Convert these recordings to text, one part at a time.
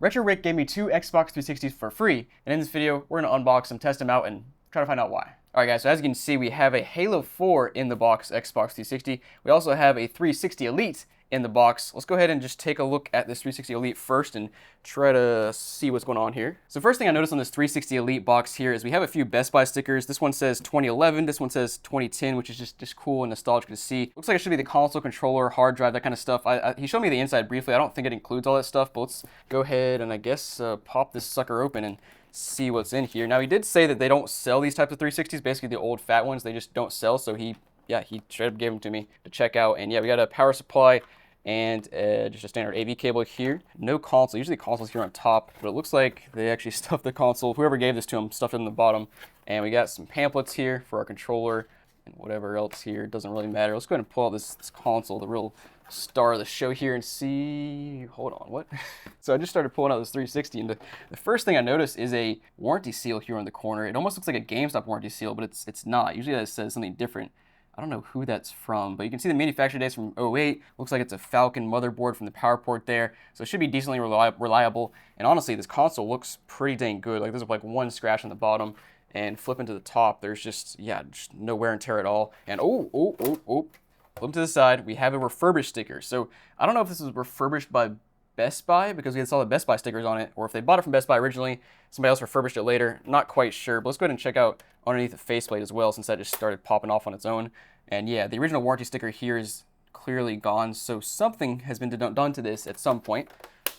Retro Rick gave me 2 Xbox 360s for free, and in this video, we're gonna unbox them, test them out, and try to find out why. Alright guys, so as you can see, we have a Halo 4 in the box Xbox 360. We also have a 360 Elite in the box. Let's go ahead and just take a look at this 360 Elite first and try to see what's going on here. So first thing I noticed on this 360 Elite box here is we have a few Best Buy stickers. This one says 2011, this one says 2010, which is just cool and nostalgic to see. Looks like it should be the console, controller, hard drive, that kind of stuff. He showed me the inside briefly. I don't think it includes all that stuff, but let's go ahead and I guess pop this sucker open and see what's in here. Now he did say that they don't sell these types of 360s, basically the old fat ones, they just don't sell, so he straight up gave them to me to check out. And yeah, we got a power supply and just a standard AV cable here. No console. Usually consoles here on top, but it looks like they actually stuffed the console. Whoever gave this to them stuffed it in the bottom. And we got some pamphlets here for our controller and whatever else here. It doesn't really matter. Let's go ahead and pull out this console, the real star of the show here, and see. Hold on, what? So I just started pulling out this 360, and the first thing I noticed is a warranty seal here in the corner. It almost looks like a GameStop warranty seal, but it's not. Usually that says something different. I don't know who that's from, but you can see the manufacture dates from 08. Looks like it's a Falcon motherboard from the power port there, so it should be decently reliable. And honestly, this console looks pretty dang good. Like there's like one scratch on the bottom, and flipping to the top, there's just no wear and tear at all. And flip to the side, we have a refurbished sticker. So I don't know if this is refurbished by Best Buy because we saw the Best Buy stickers on it, or if they bought it from Best Buy originally, somebody else refurbished it later. Not quite sure, but let's go ahead and check out underneath the faceplate as well, since that just started popping off on its own. And yeah, the original warranty sticker here is clearly gone, so something has been done to this at some point.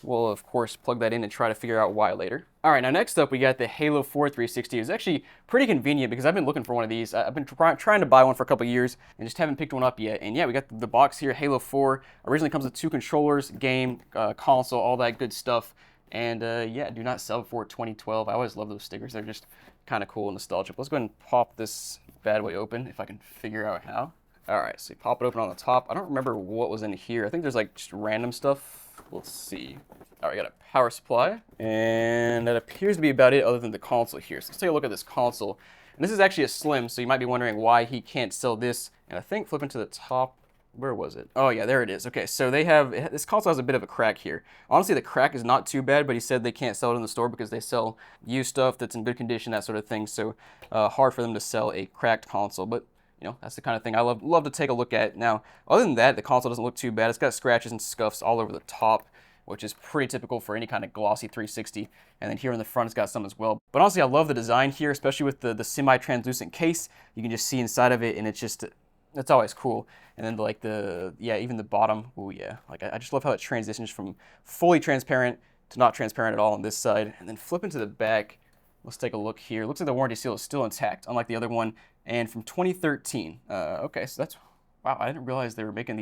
We'll of course plug that in and try to figure out why later. All right, now next up we got the Halo 4 360. It's actually pretty convenient because I've been looking for one of these. I've been trying to buy one for a couple years and just haven't picked one up yet. And yeah, we got the box here, Halo 4. Originally comes with 2 controllers, game, console, all that good stuff. And yeah, do not sell before 2012. I always love those stickers. They're just kind of cool and nostalgic. Let's go ahead and pop this bad boy open if I can figure out how. All right, so you pop it open on the top. I don't remember what was in here. I think there's like just random stuff. Let's see. All right, got a power supply, and that appears to be about it other than the console here. So let's take a look at this console. And this is actually a slim, so you might be wondering why he can't sell this. And I think flipping to the top, where was it? Oh yeah, there it is. Okay, so this console has a bit of a crack here. Honestly, the crack is not too bad, but he said they can't sell it in the store because they sell used stuff that's in good condition, that sort of thing. So hard for them to sell a cracked console, but you know, that's the kind of thing I love to take a look at. Now, other than that, the console doesn't look too bad. It's got scratches and scuffs all over the top, which is pretty typical for any kind of glossy 360. And then here in the front, it's got some as well. But honestly, I love the design here, especially with the semi-translucent case. You can just see inside of it, and it's always cool. And then like even the bottom, oh yeah. Like I just love how it transitions from fully transparent to not transparent at all on this side. And then flipping to the back, let's take a look here. Looks like the warranty seal is still intact, unlike the other one, and from 2013. Okay, so that's, wow, I didn't realize they were making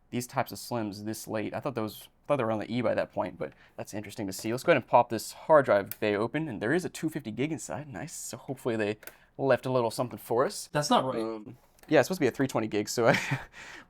these types of slims this late. I thought they were on the E by that point, but that's interesting to see. Let's go ahead and pop this hard drive bay open, and there is a 250 gig inside. Nice. So hopefully they left a little something for us. That's not right. Yeah, it's supposed to be a 320 gig, so I'm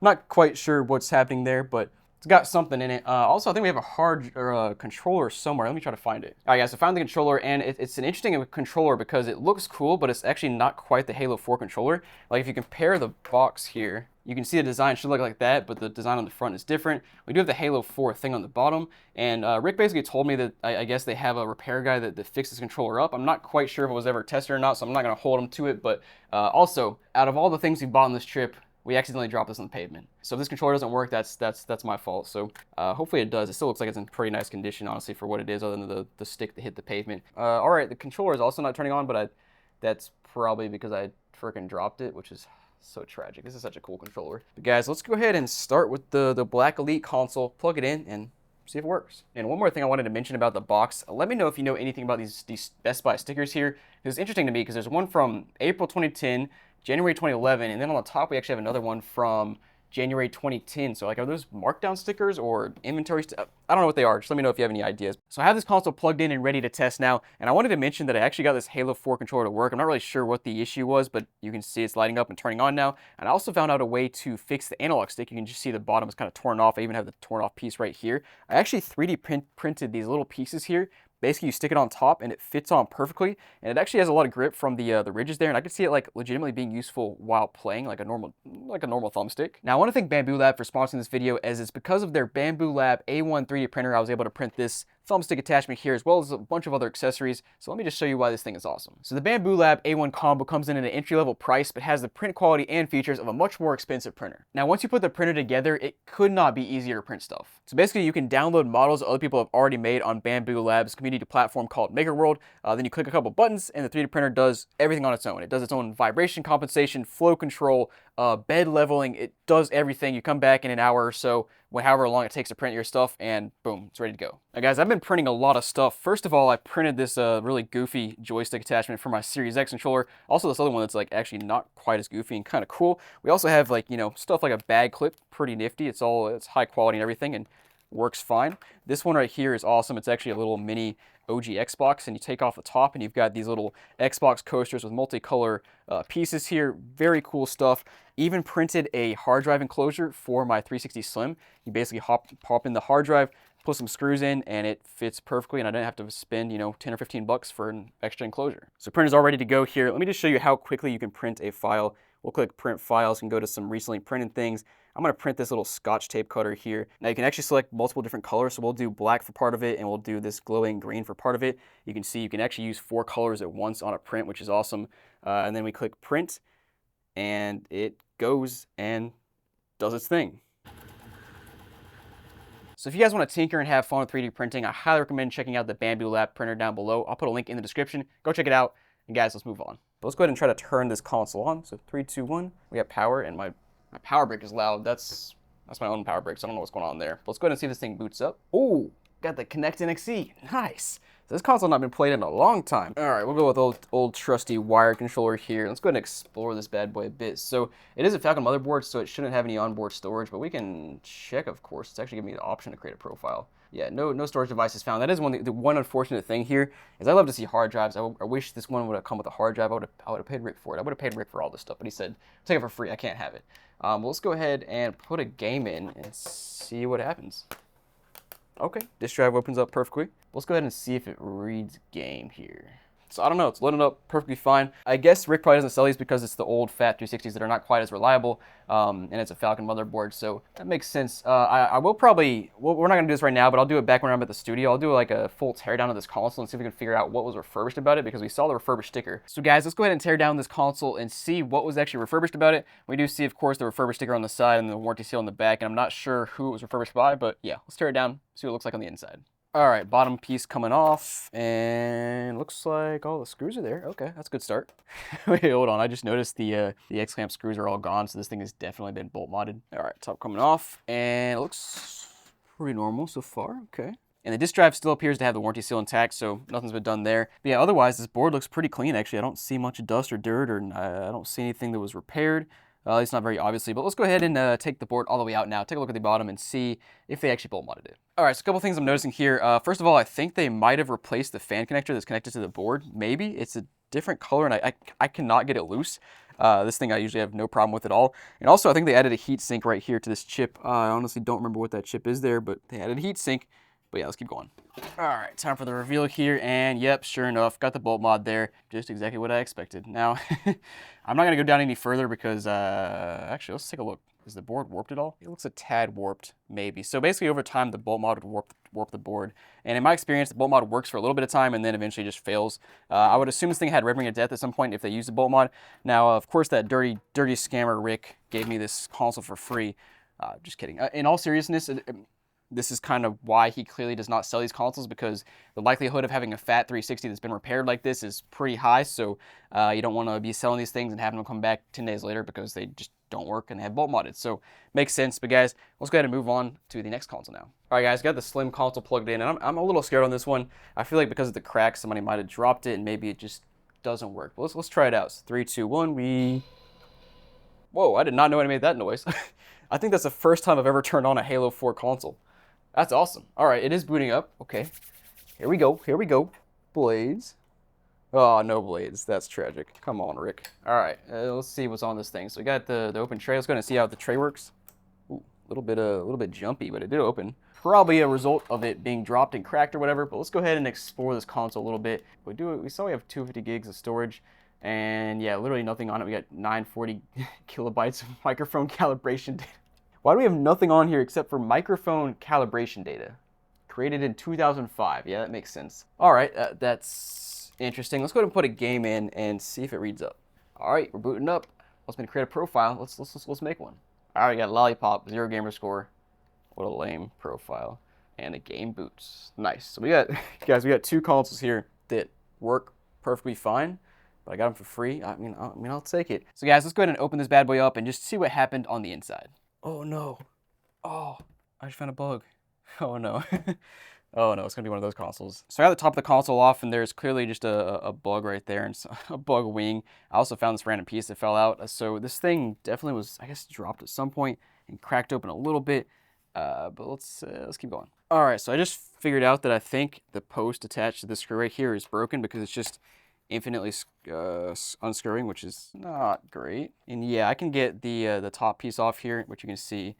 not quite sure what's happening there, but it's got something in it. Also, I think we have a hard controller somewhere. Let me try to find it. All right, guys, so I found the controller, and it's an interesting controller because it looks cool, but it's actually not quite the Halo 4 controller. Like, if you compare the box here, you can see the design should look like that, but the design on the front is different. We do have the Halo 4 thing on the bottom, and Rick basically told me that I guess they have a repair guy that fixes the controller up. I'm not quite sure if it was ever tested or not, so I'm not going to hold him to it, but also, out of all the things we bought on this trip, we accidentally dropped this on the pavement. So if this controller doesn't work, that's my fault. So hopefully it does. It still looks like it's in pretty nice condition, honestly, for what it is, other than the stick that hit the pavement. All right, the controller is also not turning on, but that's probably because I freaking dropped it, which is so tragic. This is such a cool controller. But guys, let's go ahead and start with the Black Elite console, plug it in, and see if it works. And one more thing I wanted to mention about the box, let me know if you know anything about these Best Buy stickers here. It's interesting to me because there's one from April 2010, January 2011, and then on the top we actually have another one from January 2010. So like, are those markdown stickers or inventory I don't know what they are. Just let me know if you have any ideas. So I have this console plugged in and ready to test now, and I wanted to mention that I actually got this Halo 4 controller to work. I'm not really sure what the issue was, but you can see it's lighting up and turning on now. And I also found out a way to fix the analog stick. You can just see the bottom is kind of torn off. I even have the torn off piece right here. I actually 3D printed these little pieces here. Basically, you stick it on top and it fits on perfectly, and it actually has a lot of grip from the ridges there, and I could see it like legitimately being useful while playing like a normal thumbstick. Now, I want to thank Bambu Lab for sponsoring this video, as it's because of their Bambu Lab A1 3D printer I was able to print this thumb stick attachment here, as well as a bunch of other accessories. So let me just show you why this thing is awesome. So the Bambu Lab A1 combo comes in at an entry-level price, but has the print quality and features of a much more expensive printer. Now, once you put the printer together, it could not be easier to print stuff. So basically, you can download models other people have already made on Bambu Lab's community platform called MakerWorld. Then you click a couple buttons, and the 3D printer does everything on its own. It does its own vibration compensation, flow control, bed leveling. It does everything. You come back in an hour or so, however long it takes to print your stuff, and boom, it's ready to go. Now guys, I've been printing a lot of stuff. First of all, I printed this really goofy joystick attachment for my Series X controller. Also this other one that's like actually not quite as goofy and kind of cool. We also have like, you know, stuff like a bag clip, pretty nifty. It's high quality and everything and works fine. This one right here is awesome. It's actually a little mini OG Xbox, and you take off the top and you've got these little Xbox coasters with multicolor pieces here. Very cool stuff. Even printed a hard drive enclosure for my 360 Slim. You basically pop in the hard drive, put some screws in, and it fits perfectly, and I didn't have to spend, you know, 10 or 15 bucks for an extra enclosure. So printer's all ready to go here. Let me just show you how quickly you can print a file. We'll click print files and go to some recently printed things. I'm going to print this little Scotch tape cutter here. Now you can actually select multiple different colors, so we'll do black for part of it and we'll do this glowing green for part of it. You can see you can actually use 4 colors at once on a print, which is awesome. And then we click print and it goes and does its thing. So if you guys want to tinker and have fun with 3D printing, I highly recommend checking out the Bambu Lab printer down below. I'll put a link in the description. Go check it out. And guys, let's move on. But let's go ahead and try to turn this console on. So 3, 2, 1. We have power, and my power brick is loud. That's my own power brick, so I don't know what's going on there. But let's go ahead and see if this thing boots up. Oh, got the Kinect NXE. Nice. So this console has not been played in a long time. All right, we'll go with old trusty wired controller here. Let's go ahead and explore this bad boy a bit. So it is a Falcon motherboard, so it shouldn't have any onboard storage, but we can check, of course. It's actually giving me the option to create a profile. Yeah, no storage devices found. That is the one unfortunate thing here is I love to see hard drives. I wish this one would have come with a hard drive. I would have paid Rick for it. I would have paid Rick for all this stuff, but he said, take it for free. I can't have it. Well, let's go ahead and put a game in and see what happens. Okay, disk drive opens up perfectly. Let's go ahead and see if it reads game here. So I don't know, it's loading up perfectly fine. I guess Rick probably doesn't sell these because it's the old fat 360s that are not quite as reliable, and it's a Falcon motherboard, so that makes sense. I will probably, we're not gonna do this right now, but I'll do it back when I'm at the studio. I'll do like a full teardown of this console and see if we can figure out what was refurbished about it, because we saw the refurbished sticker. So guys, let's go ahead and tear down this console and see what was actually refurbished about it. We do see, of course, the refurbished sticker on the side and the warranty seal on the back, and I'm not sure who it was refurbished by, but yeah, let's tear it down, see what it looks like on the inside. All right, bottom piece coming off, and looks like all the screws are there. Okay, that's a good start. Wait, hold on. I just noticed the X-clamp screws are all gone, so this thing has definitely been bolt modded. All right, top coming off, and it looks pretty normal so far. Okay. And the disk drive still appears to have the warranty seal intact, so nothing's been done there. But yeah, otherwise, this board looks pretty clean, actually. I don't see much dust or dirt, or I don't see anything that was repaired. At least not very obviously, but let's go ahead and take the board all the way out now. Take a look at the bottom and see if they actually bolt modded it. All right, so a couple things I'm noticing here. First of all, I think they might have replaced the fan connector that's connected to the board. Maybe it's a different color, and I cannot get it loose. This thing I usually have no problem with at all. And also, I think they added a heat sink right here to this chip. I honestly don't remember what that chip is there, but they added a heat sink. But yeah, let's keep going. All right, time for the reveal here, and yep, sure enough, got the bolt mod there. Just exactly what I expected. Now, I'm not gonna go down any further because, actually, let's take a look. Is the board warped at all? It looks a tad warped, maybe. So basically, over time, the bolt mod would warp the board. And in my experience, the bolt mod works for a little bit of time and then eventually just fails. I would assume this thing had red ring of death at some point if they used the bolt mod. Now, of course, that dirty scammer Rick gave me this console for free. Just kidding. In all seriousness, this is kind of why he clearly does not sell these consoles, because the likelihood of having a fat 360 that's been repaired like this is pretty high. So you don't want to be selling these things and having them come back 10 days later because they just don't work and they have bolt modded. So makes sense. But guys, let's go ahead and move on to the next console now. All right, guys, got the Slim console plugged in, and I'm a little scared on this one. I feel like because of the crack, somebody might have dropped it and maybe it just doesn't work. But let's try it out. So 3, 2, 1, Whoa, I did not know I made that noise. I think that's the first time I've ever turned on a Halo 4 console. That's awesome. All right, it is booting up. Okay, here we go. Here we go. Blades. Oh, no blades. That's tragic. Come on, Rick. All right, let's see what's on this thing. So we got the open tray. Let's go and see how the tray works. Ooh, a little bit jumpy, but it did open. Probably a result of it being dropped and cracked or whatever. But let's go ahead and explore this console a little bit. We saw we have 250 gigs of storage, and yeah, literally nothing on it. We got 940 kilobytes of microphone calibration data. Why do we have nothing on here except for microphone calibration data? created in 2005. Yeah, that makes sense. All right, that's interesting. Let's go ahead and put a game in and see if it reads up. All right, we're booting up. Wants me to create a profile. Let's make one. All right, got Lollipop, 0 gamer score. What a lame profile. And the game boots. Nice. So we got, guys, we got 2 consoles here that work perfectly fine, but I got them for free. I mean, I'll take it. So guys, let's go ahead and open this bad boy up and just see what happened on the inside. Oh no. Oh, I just found a bug. Oh no. Oh no, it's gonna be one of those consoles. So I got the top of the console off, and there's clearly just a bug right there, and a bug wing. I also found this random piece that fell out. So this thing definitely was, I guess, dropped at some point and cracked open a little bit. But let's keep going. All right, so I just figured out that I think the post attached to this screw right here is broken because it's just infinitely unscrewing, which is not great. And yeah, I can get the top piece off here, which you can see.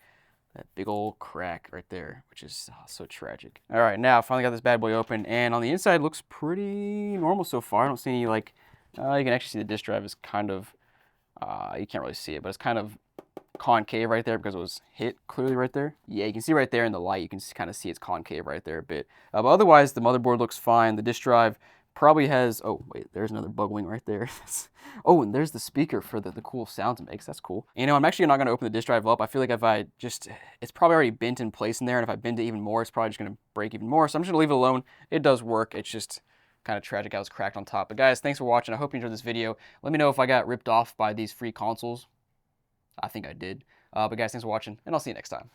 That big old crack right there, which is so tragic. All right, now finally got this bad boy open, and on the inside looks pretty normal so far. I don't see any like, you can actually see the disk drive is kind of, you can't really see it, but it's kind of concave right there because it was hit clearly right there. Yeah, you can see right there in the light, you can kind of see it's concave right there a bit. But otherwise, the motherboard looks fine. The disk drive probably has, oh wait, there's another bug wing right there. Oh, and there's the speaker for the cool sounds it makes. That's cool. You know, I'm actually not going to open the disk drive up. I feel like if I just, it's probably already bent in place in there, and if I bend it even more, it's probably just going to break even more. So I'm just going to leave it alone. It does work. It's just kind of tragic how it's cracked on top. But guys, thanks for watching. I hope you enjoyed this video. Let me know if I got ripped off by these free consoles. I think I did. But guys, thanks for watching, and I'll see you next time.